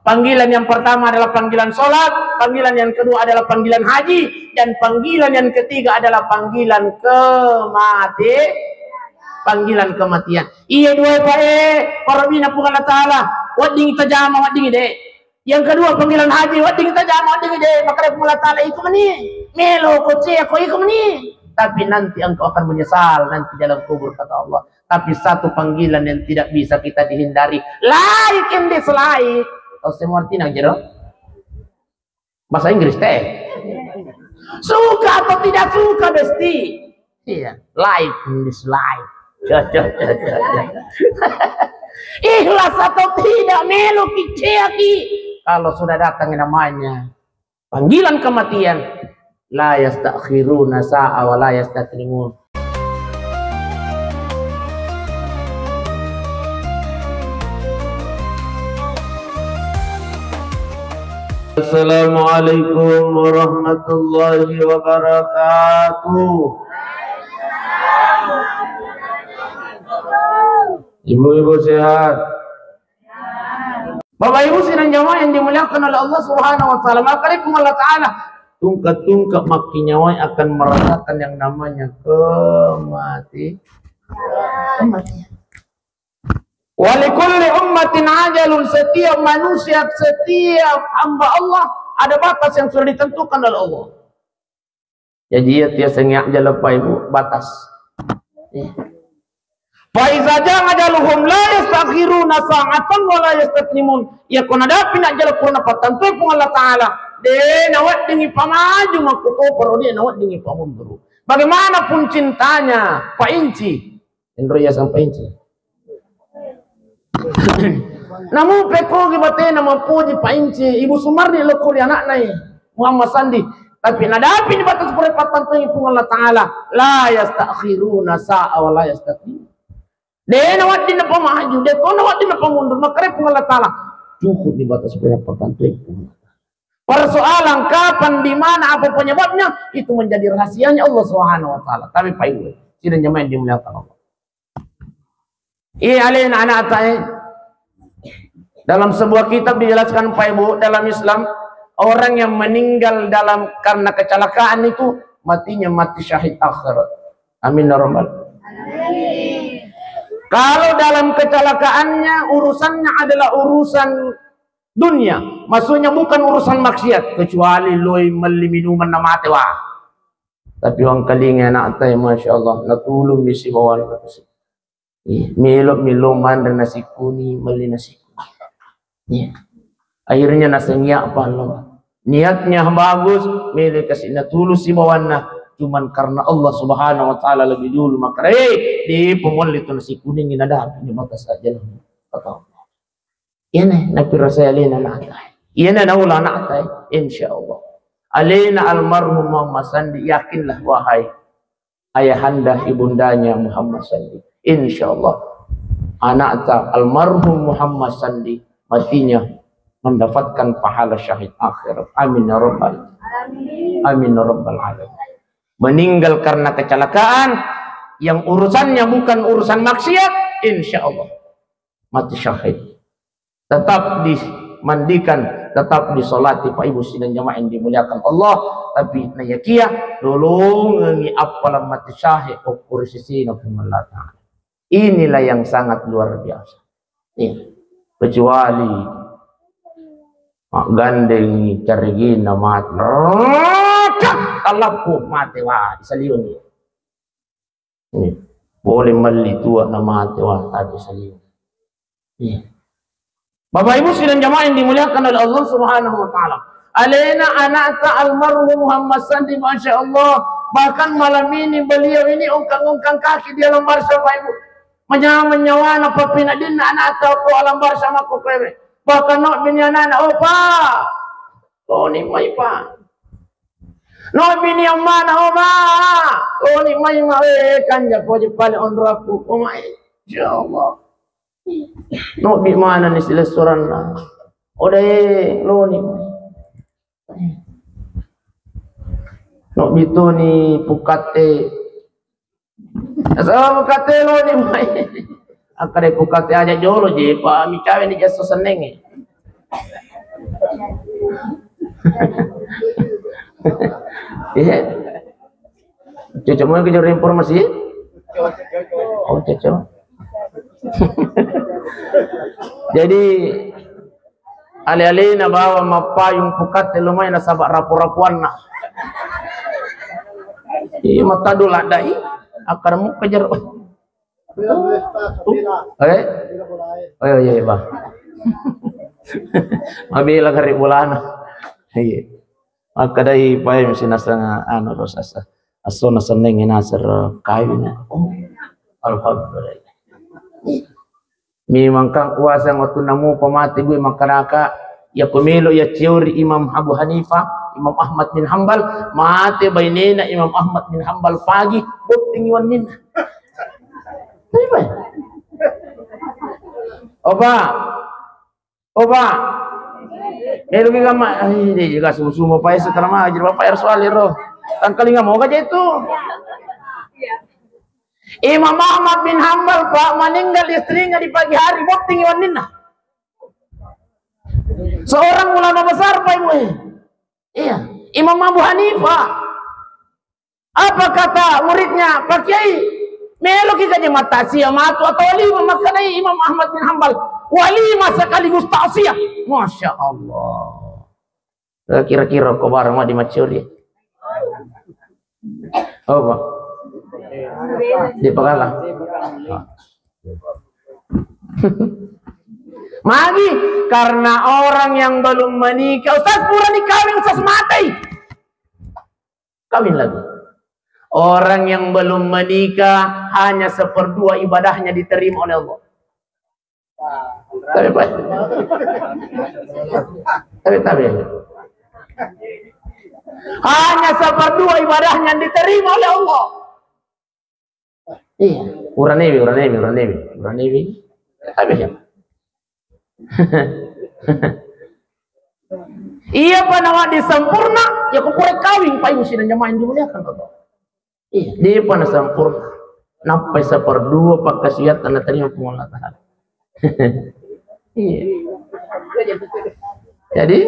Panggilan yang pertama adalah panggilan sholat, panggilan yang kedua adalah panggilan haji, dan panggilan yang ketiga adalah panggilan kematian. Iya dua para bina pun Allah Ta'ala wading tajama wading ide. Yang kedua panggilan haji wading tajama wading ide. Maka Allah Ta'ala iku meni melo koce aku iku meni. Tapi nanti engkau akan menyesal nanti dalam kubur, kata Allah. Tapi satu panggilan yang tidak bisa kita dihindari, laik in this life. Tahu semua artinya jero? Bahasa Inggris teh. Suka atau tidak suka besti. Iya, life in this life. Ikhlas atau tidak melu kiceki. Kalau sudah datang namanya panggilan kematian, la yastakhiruna sa'a wa la yastaqdimun. Assalamualaikum warahmatullahi wabarakatuh. Ibu-ibu sehat? Bapak Ibu sidang jamaah yang dimuliakan oleh Allah Subhanahu wa taala. Maka Allah Taala tungkat-tungkat maki nyawai akan merasakan yang namanya kematian. Walikulli ummatin ajalun, setiap manusia, setiap hamba Allah ada batas yang sudah ditentukan oleh Allah. Jadi ya sengyak jalan Bapak Ibu batas. Fa iza ja'a ajaluhum la yastakhiruna sa'atan wa la yastaqdimun. Ya kuna dapi nak jalan kurna patantu pun Allah Taala. De nawat dingi pamaju makuto pero dia nawat dingi pamundur. Bagaimanapun cintanya Pak Inci, Indroya sampai Inci. Namun peko gibate nama puji Pak Inci, Ibu Sumarni lo kuli anak nai Muhammad Sandi. Tapi nadapi di batas perempatan tu pun Allah Taala la yastakhiruna sa'a wa la yastaqdimun. De nawat din pa maju, de ko nawat din pa mundur, makare pun Allah Taala cukup di batas perempatan tu pun. Persoalan kapan, di mana, apa penyebabnya itu menjadi rahasianya Allah Subhanahu wa taala. Tapi Pak Ibu tidak nyamain dimuliakan Allah. Iya alin anak atai. Dalam sebuah kitab dijelaskan Pak Ibu, dalam Islam orang yang meninggal karena kecelakaan itu matinya mati syahid akhirat. Amin ya rabbal alamin. Kalau dalam kecelakaannya urusannya adalah urusan dunia, maksudnya bukan urusan maksiat, kecuali loi meli minuman na mate wa. Tapi orang kalinga anak atai masya Allah natulung misi bawal kasi. Milok minuman dan nasi kuning meli nasi kuning. Akhirnya nasengya apa Allah. Niatnya bagus, milih kasih natulus si bawana. Cuman karena Allah Subhanahu wa taala lebih dulu maka di pemol itu nasi kuning ini ada di mata saja kata Allah. Ini nabi rasa alina na'atai. Ini naula na'atai insyaallah. Alina almarhum Muhammad Sandi, yakinlah wahai ayahanda ibundanya Muhammad Sandi. Insyaallah anak almarhum Muhammad Sandi matinya mendapatkan pahala syahid akhirat. Amin ya rabbal alamin. Amin ya rabbal alamin. Meninggal karena kecelakaan yang urusannya bukan urusan maksiat, insya Allah mati syahid. Tetap dimandikan, tetap disolati Pak Ibu sidang jamaah yang dimuliakan Allah. Tapi nayakia dulu ngi apalan mati syahid ukurisisina Allah Ta'ala. Inilah yang sangat luar biasa. Kecuali gandeng carigina mati. Kalau mati wah isaliun ni boleh meli tua na mati wah tadi isaliun. Bapak Ibu sidang jamaah yang dimuliakan oleh Allah Subhanahu wa taala. Alena anaka almarhum Muhammad Sandi masya Allah. Bahkan malam ini beliau ini ungkang-ungkang kaki di alam barzah Bapak Ibu. Menyawana papina din anak atau ko alam barzah mako kere. Bahkan nok binyana na opa. Oh ni mai pa. No bini yang mana oma? Oh ni mai kan ya po pale onraku. Oh my insyaallah. No bi mana ni sila suran na. Oday lo ni. No bito ni pukate. Asa pukate lo ni mai. Akare pukate aja jolo je pa mi cawe ni jaso seneng. Iya. Cucu mau kejar informasi? Oh, cucu. Jadi alih-alih na bawa mapayung pukat lumay na sabak rapu-rapuan na. Mata dulu dai akar mu kejar. Okay? Oh iya bah. Mabila kari bulan. Iya. Maka dai pay mesin asang anu rosasa. Aso na seneng inasar kayu na. Oh. Alhamdulillah. Memang kang kuasa ngotu namu pamati gue makaraka ya pemilu ya teori Imam Abu Hanifah, Imam Ahmad bin Hanbal mati bainena Imam Ahmad bin Hanbal pagi bukti ngiwan min. Oba melu ki kama ini juga sumu pa sekarang mah ajar bapak soal ro kan kali nggak mau aja itu. Imam Ahmad bin Hanbal Pak meninggal istrinya di pagi hari bukti ngiwan nina. Seorang ulama besar Pak Ibu. Iya, Imam Abu Hanifah. Apa kata muridnya? Pak Kiai, melo kita di mata sia matu atau walima makanai Imam Ahmad bin Hanbal. Walima sekaligus ta'siyah. Masya Allah. Kira-kira kau bareng mah di Macuri. Oh, Pak. Di Pegala. Magi karena orang yang belum menikah, Ustaz pura nikahwin Ustaz mati. Kawin lagi. Orang yang belum menikah hanya 1/2 ibadahnya diterima oleh Allah. Tapi. Hanya 1/2 ibadahnya diterima oleh Allah. Iya, uranewi. Tapi ya. Iya panama disempurna, ya kau kawin Pak Ibu sih nyamain dimuliakan Allah. Iya, dia pana sempurna. Napai 1/2 pakasiat tanda terima pengolah Ta'ala. Iya. Jadi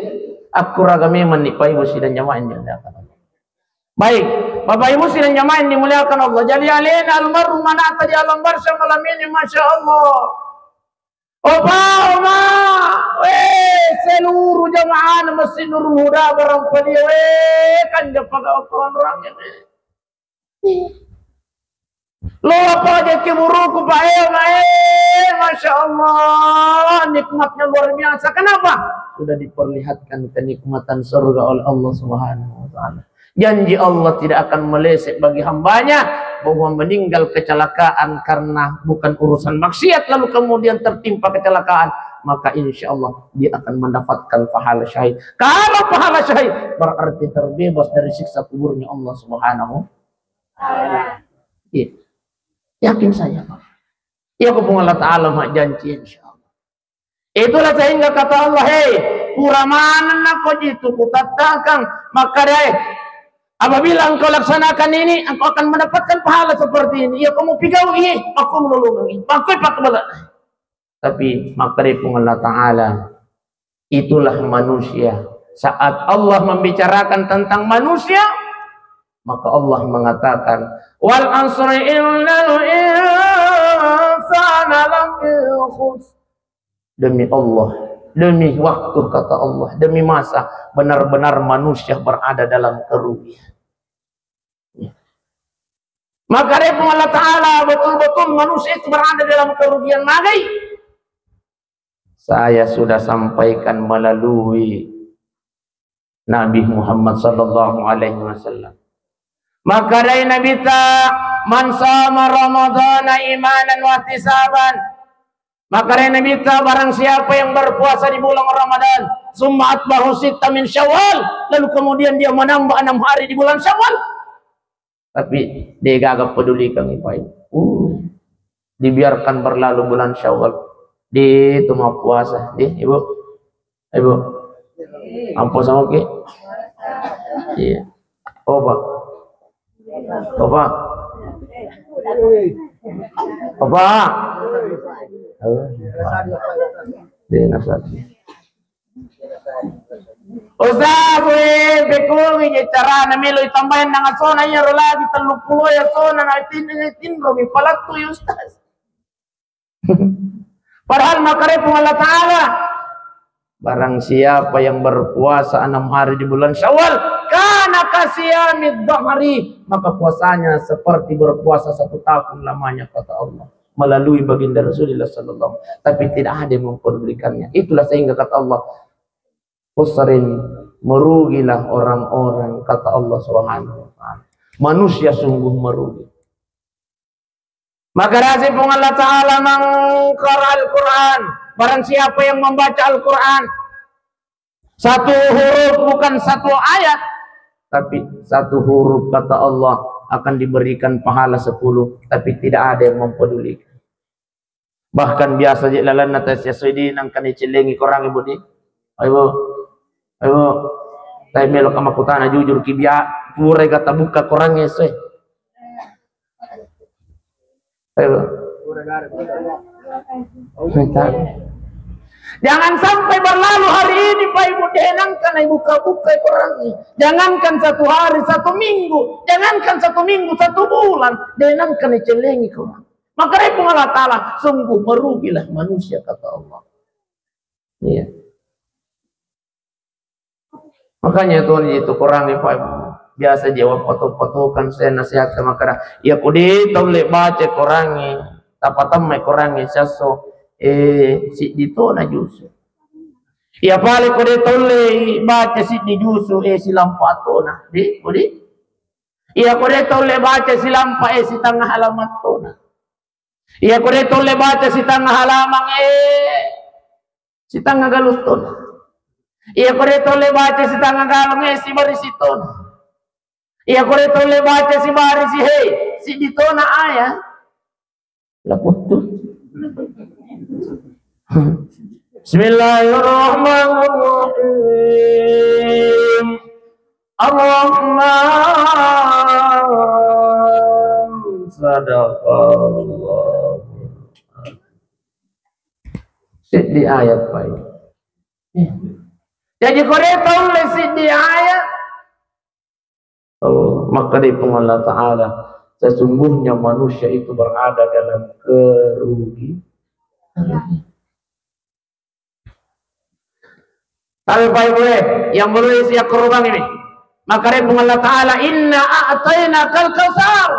aku ragami menik Pak Ibu sih nyamain dimuliakan Allah. Baik, Bapak Ibu sih nyamain dimuliakan Allah. Jadi alena almaru mana tadi alam barsha malam ini Masya Allah. Oma, seluruh jamaah Masjid Nurul Huda barangkali kan jaga orang lo apa aja keburuku Pak Masya Allah nikmatnya luar biasa. Kenapa? Sudah diperlihatkan kenikmatan surga oleh Allah Subhanahu wa Ta'ala. Janji Allah tidak akan meleset bagi hambanya bahwa meninggal kecelakaan karena bukan urusan maksiat lalu kemudian tertimpa kecelakaan, maka insya Allah dia akan mendapatkan pahala syahid. Kalau pahala syahid berarti terbebas dari siksa kuburnya Allah Subhanahu wa Ta'ala. Yakin saya Pak. Ya kepada Allah Ta'ala mak janji insya Allah. Itulah sehingga kata Allah, hei pura mana nak jitu kutatakang maka deh apabila engkau laksanakan ini, engkau akan mendapatkan pahala seperti ini. Ya kamu pigau ini, aku menolongi. Pakai bala. Tapi maka dari Allah Ta'ala, itulah manusia. Saat Allah membicarakan tentang manusia, maka Allah mengatakan, wal ansri innal insana lafi khusr. Demi Allah, demi waktu kata Allah, demi masa, benar-benar manusia berada dalam kerugian. Maka dari Allah Ta'ala betul-betul manusia itu berada dalam kerugian. Magai saya sudah sampaikan melalui Nabi Muhammad sallallahu alaihi wasallam. Maka dari Nabi ta man sama Ramadhana imanan wa ihtisaban. Maka dari Nabi ta barang siapa yang berpuasa di bulan Ramadan, summa atbahu sitta min Syawal, lalu kemudian dia menambah 6 hari di bulan Syawal. Tapi dia gagap peduli kang ipai. Dibiarkan berlalu bulan Syawal. Di itu mau puasa, Ibu. Ampun sama ke? Iya. Oba. Dia nafsu. Ustaz, bekul ni cara na melo itambayan na sona ya lagi 30 ya sona na itin romi palat tu Ustaz. Padahal makarepung Allah Ta'ala, barang siapa yang berpuasa 6 hari di bulan Syawal, kana kasiyamid dahri, maka puasanya seperti berpuasa 1 tahun lamanya, kata Allah, melalui baginda Rasulullah sallallahu alaihi wasallam, tapi tidak ada yang memperdulikannya. Itulah sehingga kata Allah, usrin, merugilah orang-orang, kata Allah Subhanahu wa ta'ala. Manusia sungguh merugi. Maka rasipun Allah Ta'ala mengqara Al-Quran, barang siapa yang membaca Al-Quran, 1 huruf bukan 1 ayat, tapi 1 huruf kata Allah akan diberikan pahala 10, tapi tidak ada yang mempedulikan. Bahkan biasa je lalan atas yasudi nang kan cilengi korang ibu ni. Ayo tay melok sama kutana jujur kibia pure kata buka korang yeswe. Ayo. Jangan sampai berlalu hari ini Pak Ibu denangkan ibu buka korang ini. Jangankan 1 hari, 1 minggu, jangankan 1 minggu, 1 bulan, denangkan celengi korang. Maka repung Allah Ta'ala, sungguh merugilah manusia, kata Allah. Iya. Makanya Tuhan itu kurang Pak Ibu. Biasa jawab foto-fotokan saya nasihat sama kara. Ya kudi tole baca korangi, tapatam mai korangi saso si dito na jusu. Ya pale kudi tole baca si di jusu si lampato na. Di kudi. Ya kudi tole baca si lampa si tengah halaman to na. Ya kudi tole baca si tengah halaman si tengah galuton. Ya kudi tole baca si tengah galong si barisiton. Ya kore tole baca si bari si hei si ditona aya laput tu. Bismillahirrahmanirrahim. Ar-Rahman sadaqallah. Di ayat baik. Jadi kore tole si di ayat. Maka dari Allah Ta'ala, sesungguhnya manusia itu berada dalam kerugian. Tapi Pak Ibu yang menulis ya korban ini, maka dari Allah Ta'ala, inna a'tayna kal kausar.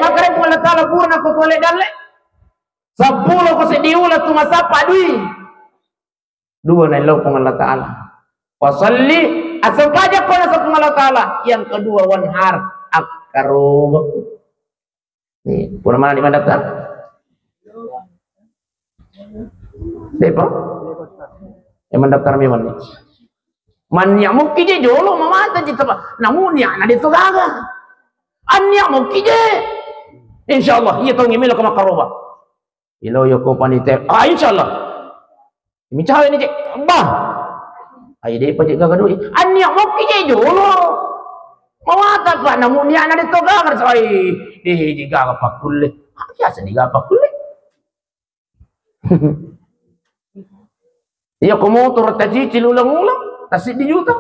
Maka dari Allah Ta'ala purna ko tole dalle 10 ko sediulat tu masapa dui 2 na ilaw pong Allah Ta'ala wasalli asal pajak pada satu Allah Ta'ala. Yang kedua wanhar akarub. Nih, pura mana di mana daftar? Siapa? Yang mendaftar memang nih. Mannya mungkin je jolo mamata je tapa. Namun ya na dito gaga. Anya mungkin je. Insyaallah iya tong imelo ka makaroba. Ilo yo ko panite. Insyaallah. Imi cawe ni je. Bah. Ay di pa gaga doi. Anya mo kije jolo. Mawata pa namun ya na dito gaga sa ay di gaga pa kulle. Biasa di gaga pa kulle. Iya ko motor tajicil ulang-ulang tasik di juta.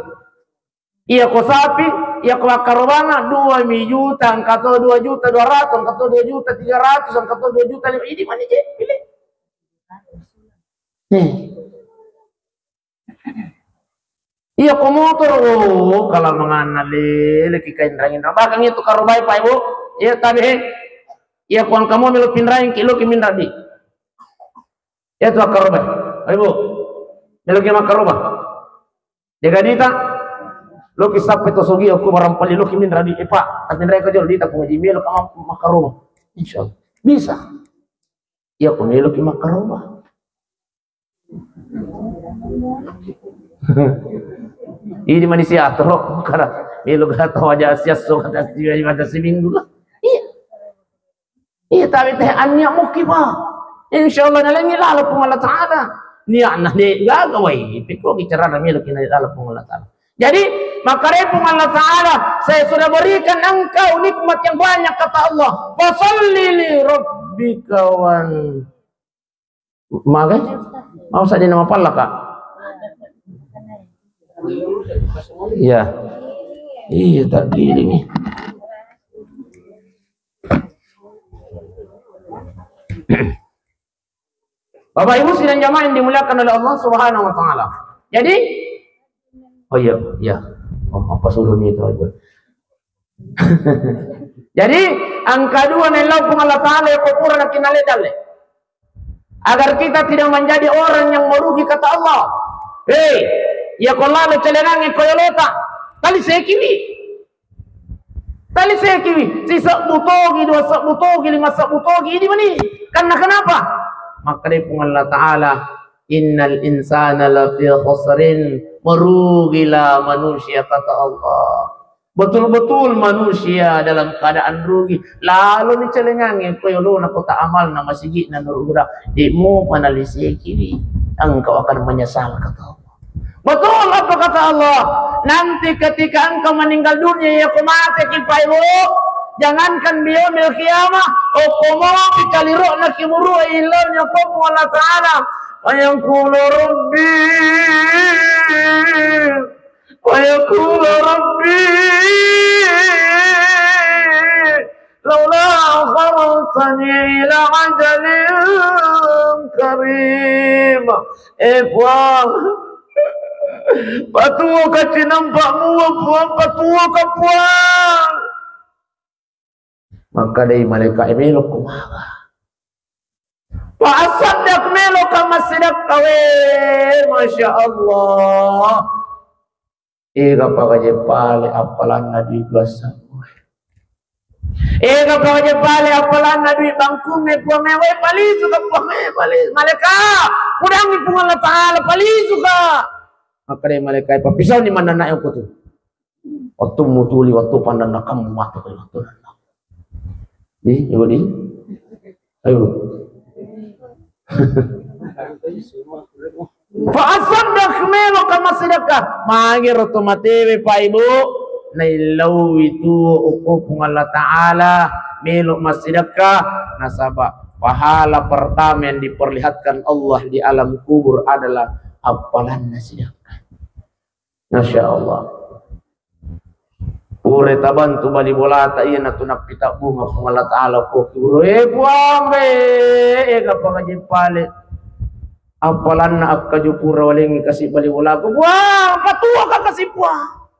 Iya ko sapi, iya ko karobana 2 juta, angkato 2 juta 200, angkato 2 juta 300, angkato 2 juta 5. Ini mana je? Pilih. Iya komotor kalau menganali lagi kain rangin bakang itu karubai Pak Ibu. Iya tabi iya kuang kamu melu pinrain kilo kimin radi. Ya tu karubai. Ibu melu kimak karubai. Jaga dita lo kisap itu sugi aku marampali lo kimin radi Pak. Tapi mereka jual dita pengaji melu kamu makarubai. Insyaallah bisa. Iya aku melu kimak karubai. Ini manusia atro karena melu kata wajah siaso kata jiwa pada seminggu lah. Iya tapi teh anya mukibah. Insyaallah nalangi lalu pun Allah Ta'ala. Niat nah de gagawai pikir bicara melu kina lalu pun Allah Ta'ala. Jadi maka repung Allah Ta'ala, saya sudah berikan engkau nikmat yang banyak kata Allah. Fasalli li rabbika wan. Maka mau saja nama pala Kak. Iya. Iya tak giling nih. Bapak Ibu sidang jamaah yang dimuliakan oleh Allah Subhanahu wa taala. Jadi oh iya, iya. Oh, apa suruh itu aja. Jadi angka 2 nelau pun Allah taala ya kupura nak kinale dalle. Agar kita tidak menjadi orang yang merugi kata Allah. Hei, ya kolalo celenange koyolota. Tali sekiwi. Tali sekiwi. Si sak butogi, 2 sak butogi, 5 sak butogi ini mani. Karena kenapa? Maka dari Allah Ta'ala, innal insana lafi khusrin, merugilah manusia kata Allah. Betul-betul manusia dalam keadaan rugi. Lalu ni celengange koyolo na kota amal na masigi na nurura. Di mo panalisi kiri, engkau akan menyesal kata Allah. Betul apa kata Allah? Nanti ketika engkau meninggal dunia ya kumate kipaimu. Jangankan biyaumil qiyamah, komo bikaliro na kimuru ilaw niya po Allah Ta'ala. Wayaqulu Rabbi, wayaqulu Rabbi, laula akhartani ila ajalin karim. Puang, patuo ka cinampakmu, puang, patuo ka puang. Maka dari malaikat melok kumaga. Fa'asaddak melok kamasiddak kawe. Masya Allah. Ega pagaje pale apalan nadi dosa. Ega pagaje pale apalan nadi bangkume puamewe pali suka puame pali. Malaikat kudangi pun Allah Ta'ala pali suka. Maka dari malaikat papisau ni mana nak aku tu. Waktu mutuli waktu pandan nakam mata waktu. Di, ibu di, ayo. Fa'asaddak melo kama sedekah. Mangir otomatis Pak Ibu. Nailau itu hukum Allah Ta'ala. Melo masedekah. Nasabah. Pahala pertama yang diperlihatkan Allah di alam kubur adalah hafalan sedekah. Masya Allah. Ure tabantu bali bolata iya na tunak pita bunga kung Allah Ta'ala ko kuro buambe kapag pale apalan na akajupura waling kasi bali bola ko buang patua ka kasi buang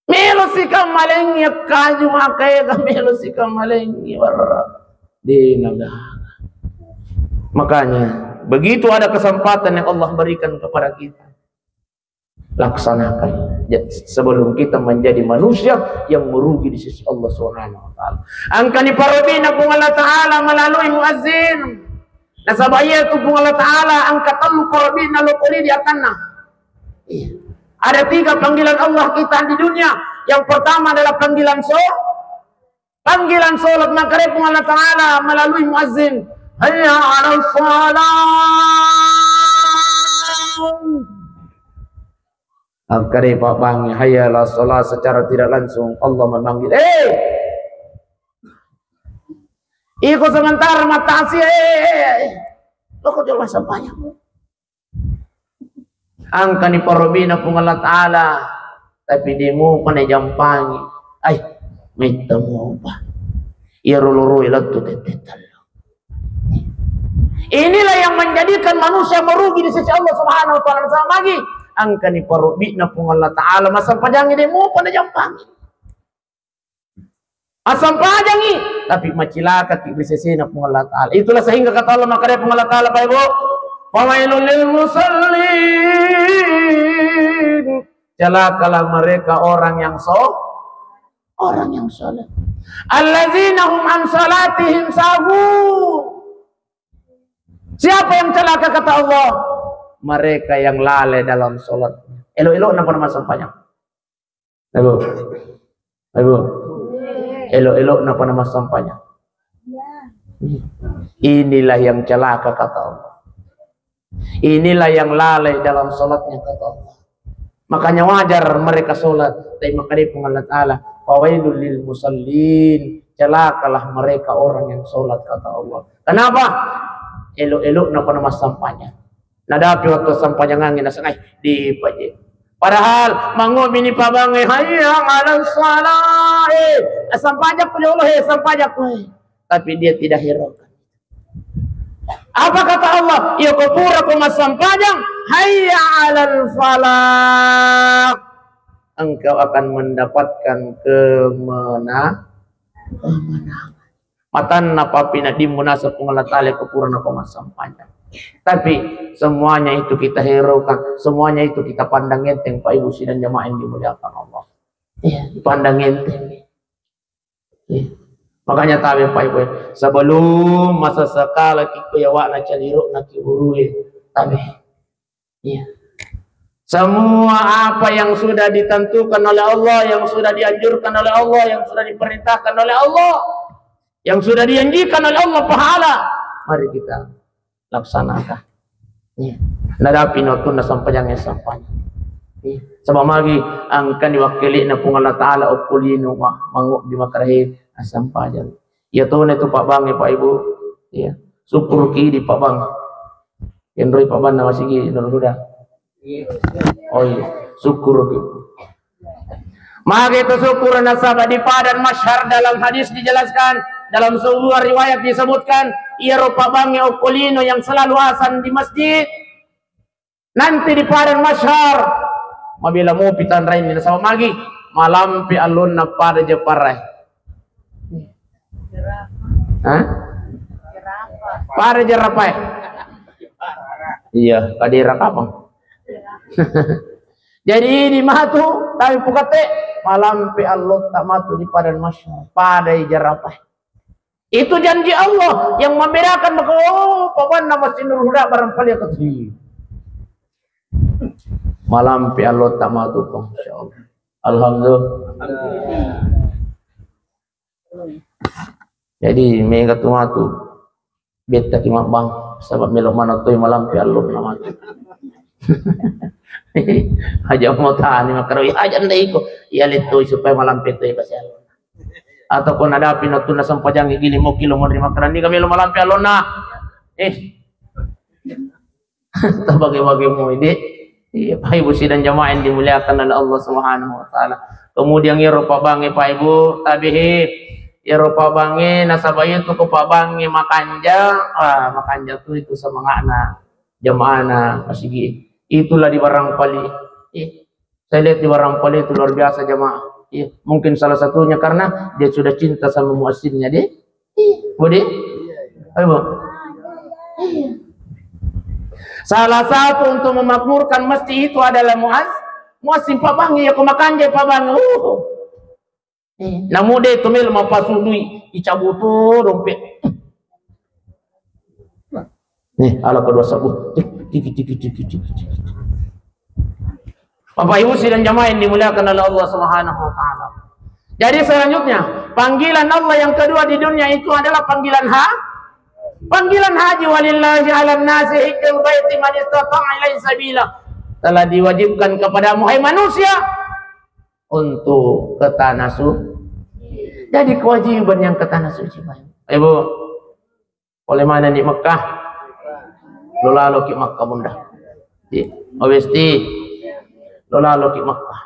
melo si kamaleng ya kaju makaya ka melo si kamaleng di nagaga. Makanya begitu ada kesempatan yang Allah berikan kepada kita, laksanakan sebelum kita menjadi manusia yang merugi di sisi Allah Subhanahu wa taala. Angkani parobina pun Allah Ta'ala melalui muazzin. Nasabaya itu pun Allah Ta'ala angkat lu parobina lu kuli di atanna. Iya. Ada 3 panggilan Allah kita di dunia. Yang pertama adalah panggilan salat, maka pun Allah Ta'ala melalui muazzin. Hayya 'alas shalah. Angkari Pak Bang, hayalah sholat secara tidak langsung Allah memanggil. Ikut sementara mata sih. Lo kok jelas sampahnya? Angkani parobina pun Allah Ta'ala. Tapi demo pada jampangi. Ay, minta mo ba? Iruluru ilat tu tetetal. Inilah yang menjadikan manusia merugi di sisi Allah Subhanahu wa taala. Sama lagi angkani parobina pun Allah Ta'ala masam pajangi demo pada jampangi. Asam pajangi tapi macilaka kibisesina pun Allah Ta'ala. Itulah sehingga kata Allah maka pun Allah Ta'ala Pak Ibu, fawailul lil musallin. Celakalah mereka orang yang salat. Allazina hum an salatihim sahun. Siapa yang celaka kata Allah? Mereka yang lalai dalam salat. Elo-elo napa nama sampahnya? Ayo. Elo-elo napa nama sampahnya? Inilah yang celaka kata Allah. Inilah yang lalai dalam salatnya kata Allah. Makanya wajar mereka salat. Tapi makanya pun Allah Ta'ala, fawailul lil musallin. Celakalah mereka orang yang salat kata Allah. Kenapa? Elo-elo napa nama sampahnya? Nadapi waktu sampahnya ngangin nasangay di paje. Padahal mangu bini pabangai hayya 'alal shalah. Asam pajak punya Allah, asam pajak. Tapi dia tidak hiraukan. Apa kata Allah? Ya kupurakum asam pajak hayya 'alal falah. Engkau akan mendapatkan kemenangan. Matan napapina di munasab Allah Ta'ala kepurana pemasam panjang. Tapi semuanya itu kita hiraukan, semuanya itu kita pandang enteng, Pak Ibu sidang jamaah yang dimuliakan Allah. Pandang enteng. Makanya tahu Pak Ibu, sebelum masa sekala kikuyawa na caliruk na kiburui, tabi. Semua apa yang sudah ditentukan oleh Allah, yang sudah dianjurkan oleh Allah, yang sudah diperintahkan oleh Allah, yang sudah dijanjikan oleh Allah pahala, mari kita laksanakan. Nadapi notun na sampayang sampai. Sebab magi angkan diwakili na kung Allah Ta'ala o kulino manguk di makarahid sampayang. Ya to na ito Pak Bang, Pak Ibu. Syukur ki di Pak Bang. Yan roy Pak Bang na masigi nuruda. Oh iya, syukur ki. Magi itu syukur na sahabat di Padang Masyhar dalam hadis dijelaskan. Dalam sebuah riwayat disebutkan, ia rupa bangi okulino yang selalu asan di masjid. Nanti di Padang Masyhar, mabila mo pitan rain nila sama magi, malampi alun na pada jeparay. Hah? Para jerapay. Iya, kadira kapang. Jadi di matu, tapi pukate, malampi alun tak matu di Padang Masyhar, pada jerapay. Itu janji Allah yang membedakan maka pawan nama sinur huda barangkali kecil. Malam pi Allah tamatu insyaallah. Alhamdulillah. Jadi mega tumatu beta ki bang sebab melo mana toy malam pi Allah namatu. Aja mau tani makaroi aja ndai ko ya letoy supaya malam pi toy kasi Allah. Ataupun ada pinotun na sampajang gili mo kilo mo lima karani kami lumalampi alona tabagi-bagi mo ini Pak Ibu sidang jamaah yang dimuliakan oleh Allah Subhanahu wa taala. Kemudian Eropa bangi Pak Ibu tabihi Eropa bangi nasabay itu ko Pak bangi makanja makanja itu sama ngana jamaah na masigi itulah di Barangpali. Saya lihat di Barangpali itu luar biasa jamaah. Mungkin salah satunya karena dia sudah cinta sama muassinnya deh. Bude? Ayo. Salah satu untuk memakmurkan masjid itu adalah muassin Pak Bang ya kumakanje Pak Bang. Namu deh tumil mapasudui icabutu dompet. Nih, ala kedua sabu. Bapak Ibu sidang jamaah yang dimuliakan oleh Allah Subhanahu wa taala. Jadi selanjutnya, panggilan Allah yang kedua di dunia itu adalah panggilan panggilan haji walillahi 'alan nasi hijjul baiti man istata'a ilaihi sabila. Telah diwajibkan kepada manusia untuk ke tanah suci. Jadi kewajiban yang ke tanah suci, Pak. Ibu, oleh mana di Mekah? Lalu ke Mekah bunda. Di Awesti lalu ke Makkah,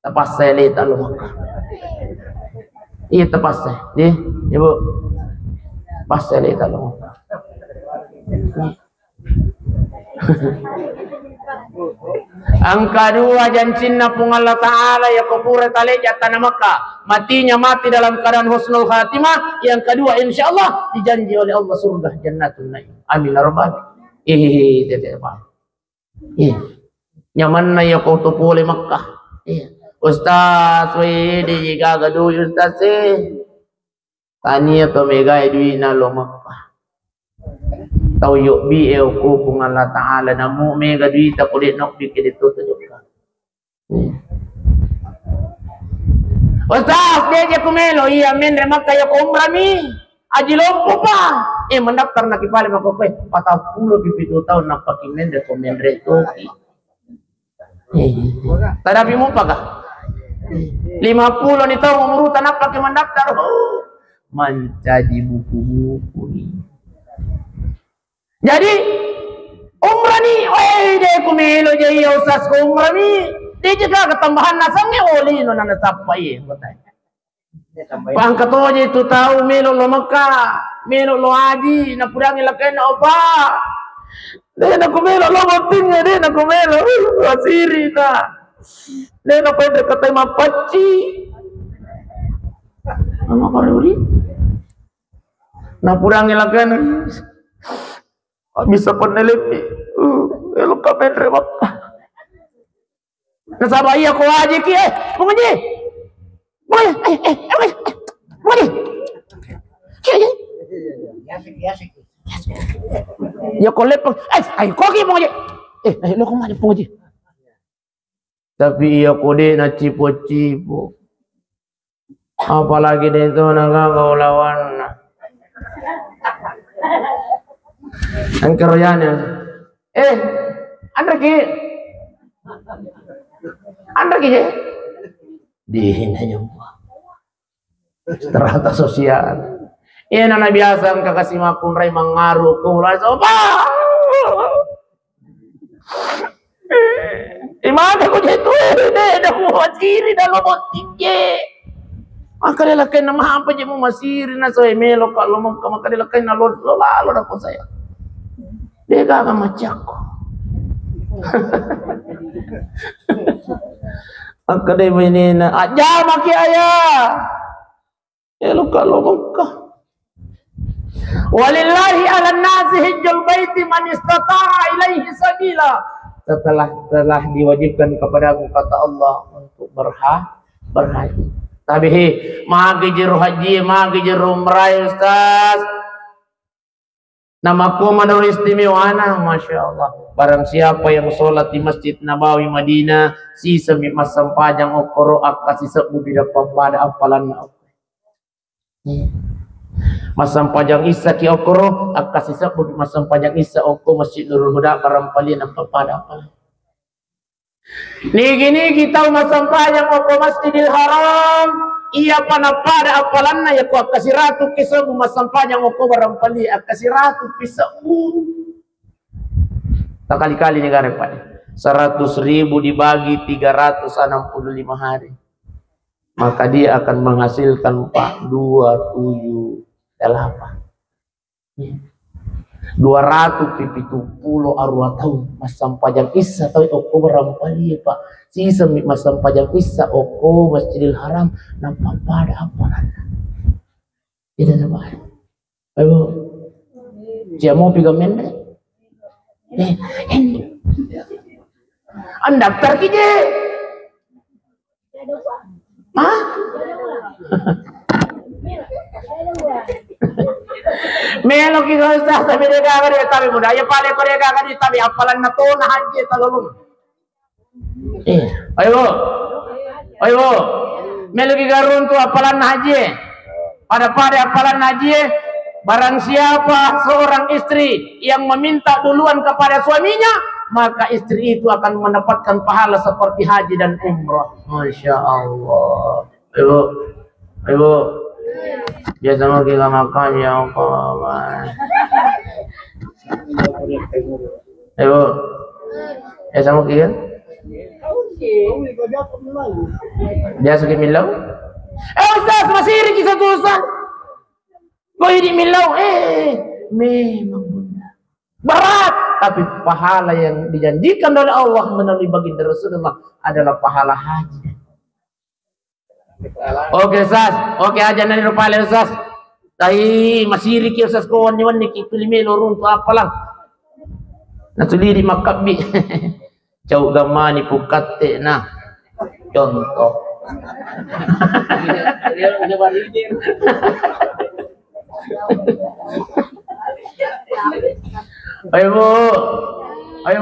tepas saya lihat lalu Makkah. Iya tepas saya, ibu, pas saya lihat lalu Makkah. Angka dua jancinna pung Allah Ta'ala ya kupura tali jatana Makkah. Matinya mati dalam keadaan husnul khatimah. Yang kedua insya Allah dijanji oleh Allah surga jannatul naim. Amin ya rabbal alamin. Tidak apa. Nyaman na ya kau tupu oleh Makkah. Ustaz, di jika gaduh Ustaz tani atau mega edwi na lo Makkah. Tau yuk bi ku kung Allah Ta'ala namu mega dwi ta kulit nok bi kedito tujuka. Ustaz, dia kumelo iya men Makkah ya ko umrah mi. Aji lompo pa. Mendaftar na kipale makope 40 pipitu tahun na pakimen de komendre to. Tadapi mo pa ka 50 nito umurutan apa ke mendaftar menjadi buku-buku nih. Jadi umrah nih deh kumelo jadi Ustaz ko umrah nih Dia juga ketambahan nasangnya oli no nana tapai. Pangkat aja itu tahu melo lo Mekah, melo lo haji, na pudangi lakai na opa. Dia nak melo lo motingnya, dia nak melo asiri na. Dia nak pendek kata mapaci. Nama kalori. Na pudangi lakai na. Bisa peneliti. Elo kamen remak. Nasabay ako haji ki pengaji. Pengaji. Ya kolep. Ay koki pengaji. Lo kemana pengaji? Tapi iya kode na cipo-cipo. Apalagi itu nagagaulawan na. Ang karoyannya. Anda ki. Anda ki je. Dihina jumpa. Strata sosial. Iya nana biasa ang kakasih makun ray mangaru kumulai sopa. Imana ko je tu dah mo masiri dah lo tinggi. Maka dia lakai nama apa je mo masiri na so emelo kalau mo maka dia lakai na lo lalo dah ko saya. Dia kagak macako. Maka dia ini na aja maki ayah. Elo kalau muka. Walillahi 'alan nasi hajjul baiti man istata'a ilaihi sabila. Telah diwajibkan kepadaku kata Allah untuk berhaji. Tapi magi jero haji, magi jero umrah ustaz. Namaku menurut istimewana, Masya Allah. Barang siapa yang sholat di Masjid Nabawi Madinah, sisa masam pajang okoro akasi sebu di depan pada apalan masam pajang isa ki okoro akasi sebu masam pajang isa oko Masjid Nurul Huda barampali nampak pada apalan. Niki kita masam pajang oko Masjidil Haram. Iya pada apalanna ya ku akasi ratu kisabu masam pajang oko barampali akasi ratu kisabu. Tak kali-kali negara Pak. 100.000 dibagi 365 hari. Maka dia akan menghasilkan 427 200 pipi 70 arwah tahun masam pajang isa tahu oko barampali Pak. Sisa masam pajang isa oko Masjidil Haram nampak pada apalanna. Tidak apa. Ayo. Dia mau piga mende. Anda daftar kije. Hah? Melo kita ustaz tapi dia kagak tapi budaya pale Korea kagak tapi apalan na to na haji talulung. Ayo. Melo kita runtu apalan na haji. Pada apalan haji. Barang siapa seorang istri yang meminta duluan kepada suaminya, maka istri itu akan mendapatkan pahala seperti haji dan umrah. Masya Allah. Ayo. Biasa mau kita makan ya Allah. Ayo. Biasa mau kita? Biasa kita milau? Ustaz masih iri kisah tu Ustaz. Kau ini milau, memang berat, tapi pahala yang dijanjikan oleh Allah melalui baginda Rasulullah adalah pahala haji. Oke Ustaz, oke aja nanti rupanya Ustaz. Tapi masih riki Ustaz kawan niki pilih melorong tu apalah. Natuli di makabi. Jauh gamani pukate nah. Contoh. Ayo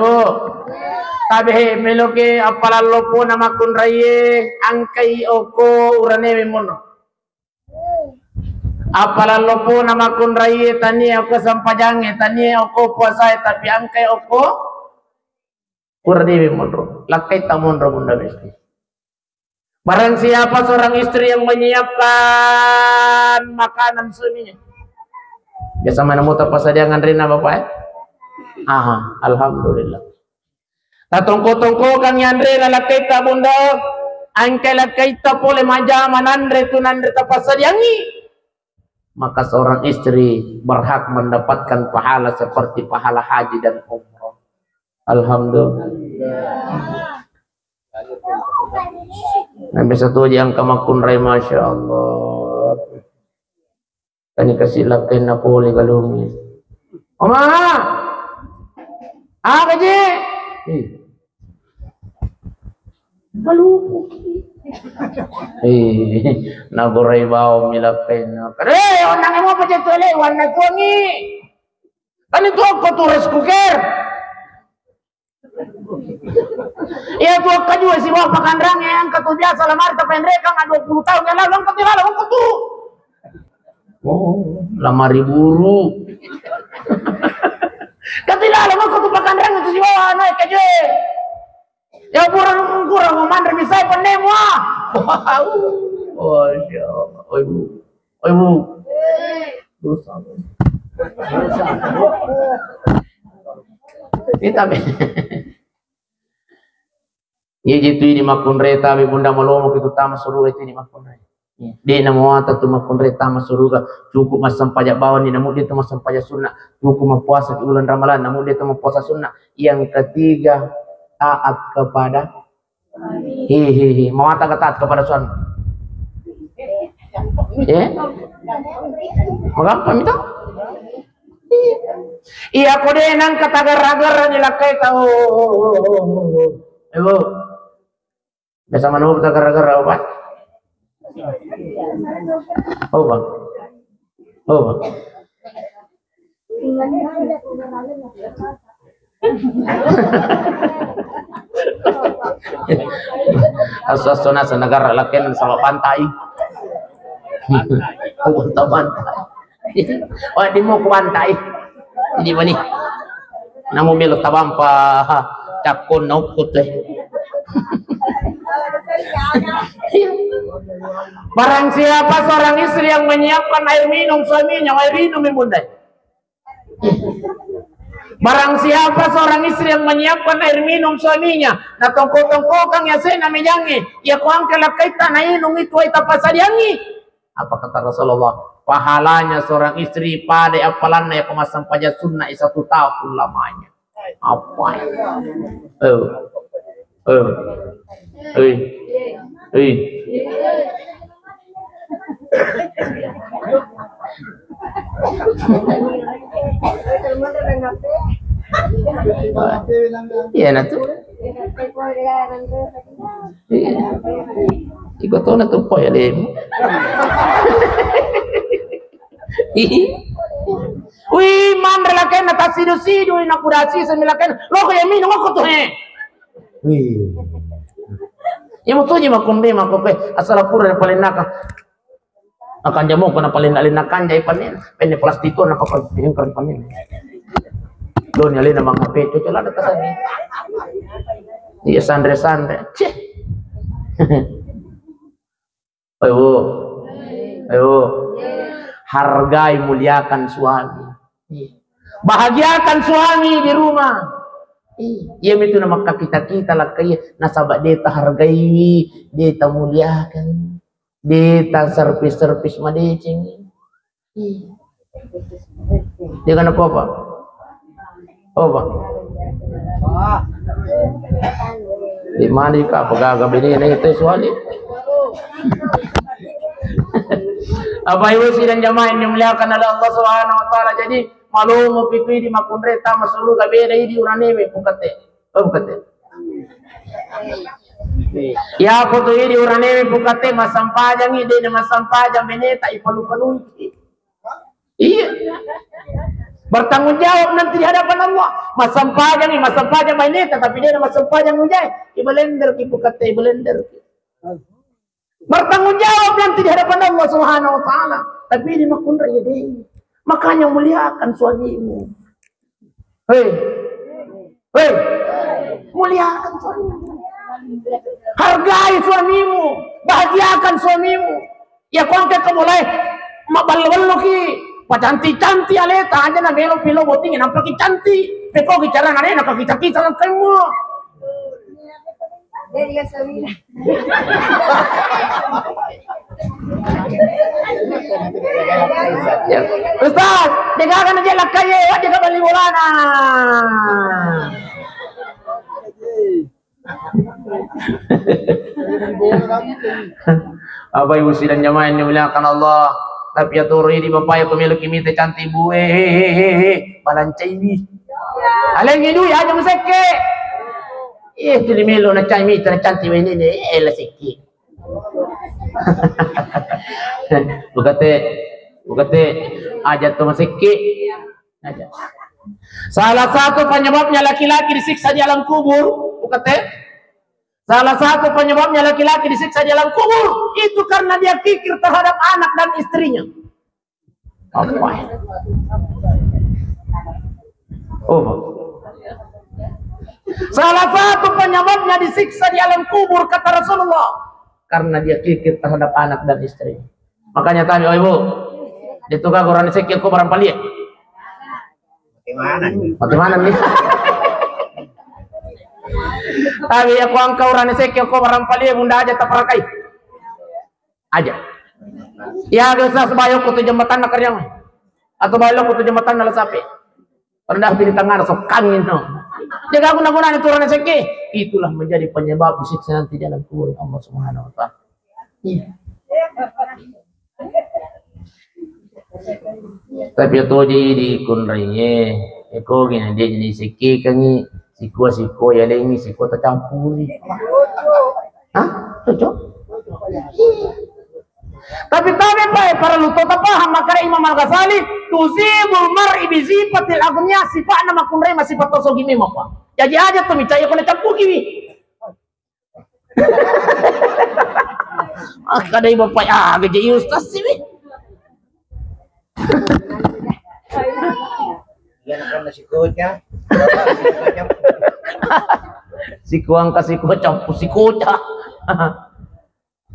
bu, tabi meloke apalan lopo nama kun raye angkai oko urane memono. Apalan lopo nama kun raye tani oko sampajange tani oko puasa tapi angkai oko urane memono. Lakai tamun bunda besti. Barang siapa seorang istri yang menyiapkan makanan suaminya. Biasa mana muta pas dia nganterin apa Pak? Alhamdulillah. Tatongko-tongko kang yandre lalakay ta bunda. Angkai lakay ta pole majaman andre tunandre tapasadiangi. Maka seorang istri berhak mendapatkan pahala seperti pahala haji dan umrah. Alhamdulillah. Nabi satu yang kamakun rai masya Allah. Kani kasih lakay na pole kalumi. Oma, kaji. Malupo. Naguray bao milapay na. Kare, onang mo pa dyan tuwala, iwan na tuwangi. Kanito ako to rice cooker. Iya tuwa ka juga si Bapak Kandrang yang katubya sa lamar tapendre kang 20 tahun yang lalu ang katilala ang kutu. Oh, lamari buru. Katilala mo kutu Pak Kandrang itu si Bapak ano kaje. Ya kurang memandang bisa pandai mua. Oh, Allah. Oi bu. Dosa. Kita be. Ye jitu ini makunre tabi bunda malomo kitu tama suruh itu ini makunre. Dia namu ata tu makunre tama suruh cukup masam pajak bawah ni namu dia tu masam pajak sunnah cukup mempuasa di bulan Ramadan namu dia tu mempuasa sunnah. Yang ketiga taat kepada mau taat kepada suami. Mengapa minta? Iya kode nang kata gara-gara nilakai tahu. Ibu, biasa mana kita gara-gara apa? Oh bang. Asasona sa negara lakian sama pantai. Punta pantai. Oh, di mau ke pantai. Di mana? Namu milo tabam pa cakon naukut deh. Barang siapa seorang istri yang menyiapkan air minum suaminya, air minum ibunda. Barang siapa seorang istri yang menyiapkan air minum suaminya, na tongko-tongko kang yasay na miyangi, ya kuang kelakay tanay nung ito ay tapasadiangi. Apa kata Rasulullah? Pahalanya seorang istri pada apalan na yang pemasampaja sunnah 1 tahun lamanya. Apa ya? Iya na tuh. Ikut tahu na tuh po ya deh. Wih, man relaken na tasido-sido na kurasi sa milaken. Loko ya minum ako to he. Wih. Yang tuh ni makumbe makope asal pura paling naka. Akan jamu kena paling alinakan jai panen. Pene plastiko na papating kan panen. Don yali na mga peto cala na kasani. Iya sandre-sandre. Cih. Ayo. Hargai muliakan suami. Bahagiakan suami di rumah. Iya itu nama kita lah kayak nasabak deta hargai, deta muliakan, deta servis madecing. Dia kan apa? Di mana ka pagaga bini na ito suali. Apa ibu sidang jamaah yang dimuliakan oleh Allah Subhanahu wa taala. Jadi malumu pikui di makunre ta masulu kabeda di uraneme bukate. Ya foto di uraneme bukate masampajang ide na masampajang beneta ipalu-palu. Iya. Bertanggung jawab nanti di hadapan Allah. Masampajang beneta tapi dia na masampajang ujay. Ibalender ki bukate ibalender. Bertanggung jawab nanti di hadapan Allah Subhanahu wa taala. Tapi ini makunra ya deh. Makanya muliakan suamimu. Hei. Muliakan suamimu. Hargai suamimu, bahagiakan suamimu. Ya kau angkat kamu mulai mabal-bal ki. Pacanti-canti aleta aja na melo pilo boting nampak cantik. Peko bicara nare nak kita-kita lang kamu. Ya. Ustaz, dengarkan aja lah kaya, aja ke balik bolana. Apa ibu sidang jamaah yang dimuliakan Allah, tapi ya turi di bapak ya pemilik kimite cantik bu, balancai ini. Aleng itu ya jangan seke. Itu di melo na cai mite na cantik ini lah seke. Bukate aja tuh seke. Aja. Salah satu penyebabnya laki-laki disiksa di alam kubur, bukate. Salah satu penyebabnya laki-laki disiksa di alam kubur itu karena dia kikir terhadap anak dan istrinya. Apa? Oh. Salah satu penyebabnya disiksa di alam kubur kata Rasulullah karena dia kikir terhadap anak dan istrinya. Makanya tanya, oh ibu, itu kan orang sekil kau barang paling. Bagaimana nih? Tapi aku angkau rani sekil kau barang paling bunda aja tak perakai aja. Ya dosa sebayok kutu jembatan nak kerjang atau bayok kutu jembatan nalar sapi. Rendah pilih tangan sok kangin no. Jaga guna-guna itu rani sekil. Itulah menjadi penyebab disiksa nanti dalam kubur Allah Subhanahu Wa Taala. Iya. Tapi itu di kunrainya, eko gini dia jadi sekil kangi. Siko ya ini siko tercampuri. Hah? Cocok? Tapi para luto paham makanya Imam Al-Ghazali tusibul mar'i bi sifatil aghniya sifat nama kunrai masih sifat tosogi memo apa. Jadi aja tuh micaya kena campuki wi. Kadai bapak gaji ustaz sih wi. Si kuang kasih campur si kuca.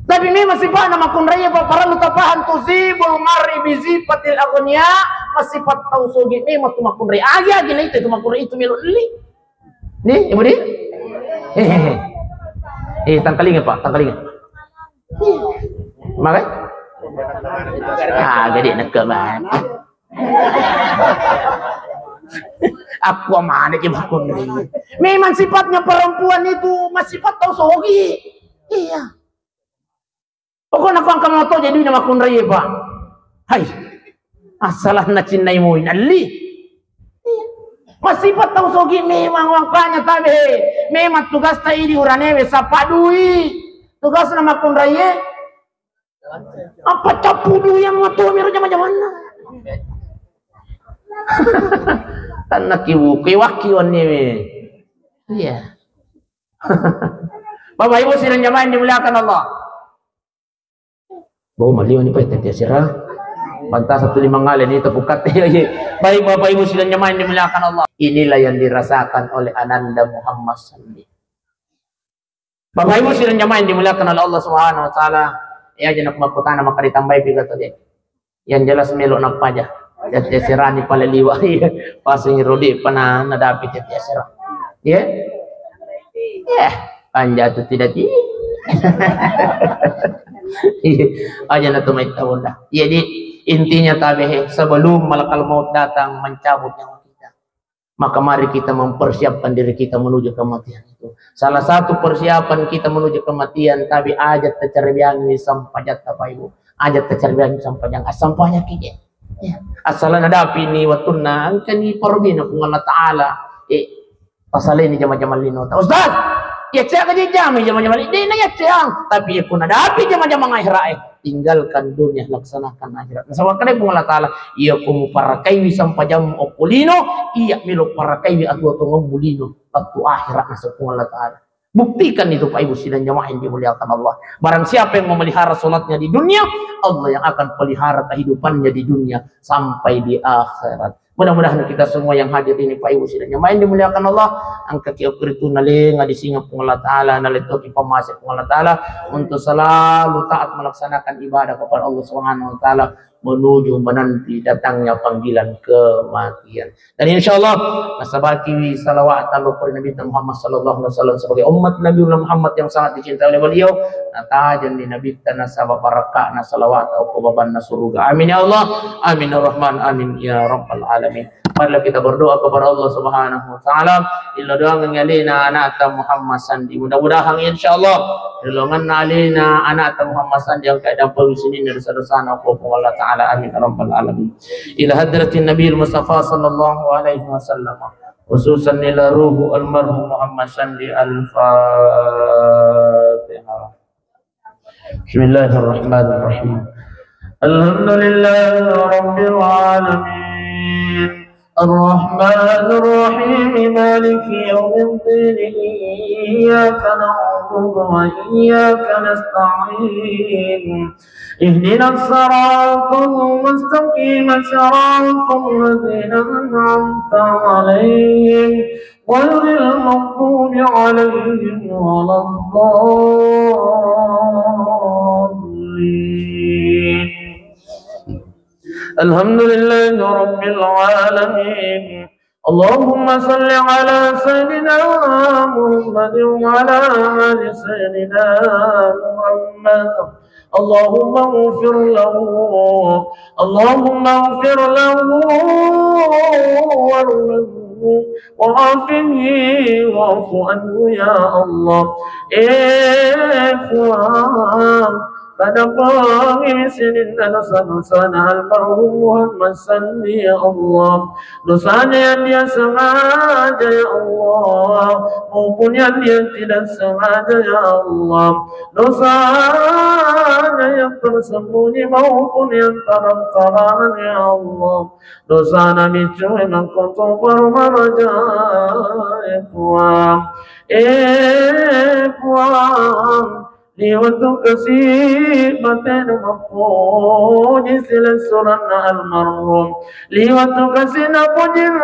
Tapi ini masih pak nama kunraya para lutapahan tusibul mari bizifatil aghniya masih pat tausugi ini matu makunraya aja gini itu makunraya itu milu li. Nih ibu nih. Tangkalingan pak tangkalingan. Makai. Gede nak keman. Aku mana ke bakun ini. Memang sifatnya perempuan itu masih sifat tausogi. Iya. Pokoknya aku angkat motor jadi nama kun raya pak. Hai, asalah na cinai mo inali. Masih sifat tausogi memang makanya tabe. Memang tugas taidi uranewe sapadui. Tugas nama kun raya. Apa capudu yang motor miru zaman-zaman na. Tanah kiwakiwan nih. Iya. Bapak Ibu sidang jamaah yang dimuliakan Allah. Bawa maliwan ini pak tiasira. Pantas 15 ngalen ini tepukat. Baik Bapak Ibu sidang jamaah yang dimuliakan Allah. Inilah yang dirasakan oleh Ananda Muhammad Sallallahu. Bapak Ibu sidang jamaah yang dimuliakan oleh Allah Subhanahu Wa Taala. Ya jenak makutana maka ditambah juga tadi. Yang jelas melok nak pajak. Jati serani pala liwa pasing rodi pana nadapi jati serah ya anja tu tidak di aja na tumay tahun dah. Jadi intinya tabe sebelum malakal maut datang mencabut nyawa kita, maka mari kita mempersiapkan diri kita menuju kematian itu. Salah satu persiapan kita menuju kematian tabi ajat tercerbiang ni sampajat apa ibu ajat tercerbiang sampajang asampanya kije. Ya, asalan ada ini watuna angkani parbina kung Allah Taala pasal ini jama-jama lino ta ustaz ya cek aja jama-jama ini na ya cek tapi aku ada api jama-jama akhirat tinggalkan dunia laksanakan akhirat sama kali kung Allah Taala iya kumu parakai wisam pajam okulino iya milo parakai wi atu ngombulino waktu akhirat nasa kung Allah Taala. Buktikan itu Pak Ibu sidang jamaah yang dimuliakan Allah. Barang siapa yang memelihara salatnya di dunia, Allah yang akan pelihara kehidupannya di dunia sampai di akhirat. Mudah-mudahan kita semua yang hadir ini Pak Ibu sidang main dimuliakan Allah, angka kiokritu naling adi singa Allah Ta'ala naletoki pemasih Allah Ta'ala untuk selalu taat melaksanakan ibadah kepada Allah Subhanahu Wa Ta'ala menuju menanti datangnya panggilan kematian. Dan insya Allah nasabati salawat kepada Nabi Muhammad sallallahu alaihi wasallam sebagai umat Nabi Muhammad yang sangat dicintai oleh beliau. Natajan di Nabi tanah sabab barakah na salawat atau kebaban surga. Amin ya Allah. Amin ya Rahman. Amin ya Rabbal alamin. Marilah kita berdoa kepada Allah Subhanahu Wa Ta'ala. Illa doa ngalina anak Muhammad Sandi. Mudah-mudahan insyaallah dilongan alina anak Muhammad Sandi yang keadaan sini dari sana aku Allah Ta'ala. Amin ya Rabbal alamin. Ila hadratin Nabi Mustafa sallallahu alaihi wasallam. Khususan ila ruhu almarhum Muhammad Sandi al-Fatihah. Bismillahirrahmanirrahim. Alhamdulillahi rabbil alamin. الرحمن الرحيم مالك يوم الدين إياك نعبد وإياك نستعين اهدنا الصراط المستقيم صراط الذين أنعمت عليهم غير المغضوب عليهم ولا الضالين. الحمد لله رب العالمين. اللهم صل على سيدنا محمد وعلى آل سيدنا محمد. اللهم اغفر له، اللهم اغفر له وارحمه وعافه واعف عنه يا الله. pada pagi Senin dan dosa-dosa almarhum Muhammad Sandi ya Allah, dosanya yang dia sengaja ya Allah maupun yang dia tidak sengaja ya Allah, dosanya yang tersembunyi maupun yang terang-terangan ya Allah, dosa Nabi cuy mengkotor bermaraja Puang liwatu kasih baten mapuji silesuran almarhum liwatu kasih napujin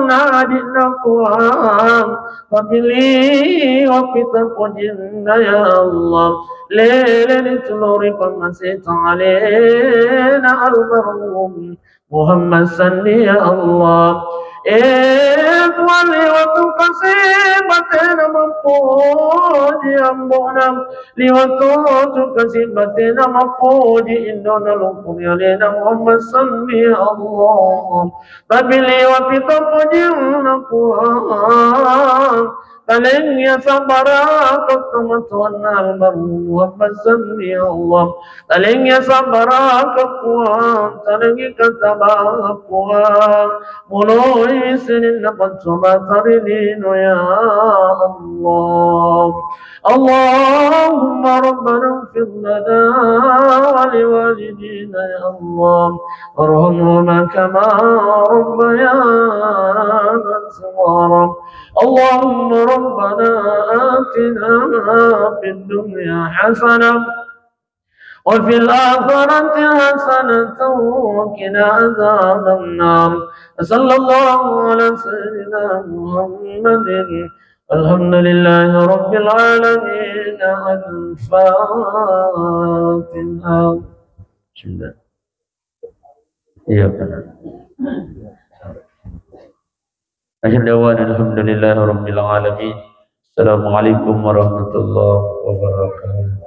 nadin nakuam papili wapita pujin ya Allah lele dituluri pamasih alena almarhum Muhammad Sandi ya Allah. Tuhan liwatu kasih batena mapuji ambonam liwatu kasih batena mapuji indona lumpur ya lena Muhammad Sandi ya Allah. Tapi liwatu puji nakuam talengnya sabara ketemuan almarhum Muhammad Sandi ya Allah. Talengnya sabara kekuatan talengnya kata kuat mulai Senin dapat coba tarinino ya Allah. Allahumma rabbana ighfir lana wa liwalidina ya Allah warhamhuma kama rabbayana saghira. Allahumma rabbana atina fid dunya hasanah وفي الآخرة حسنة وقنا عذاب النار. صلى الله على سيدنا محمد. الحمد لله رب العالمين. الفاتحة. Iya benar. Akhir dawan alhamdulillah rabbil alamin. Assalamualaikum warahmatullahi wabarakatuh.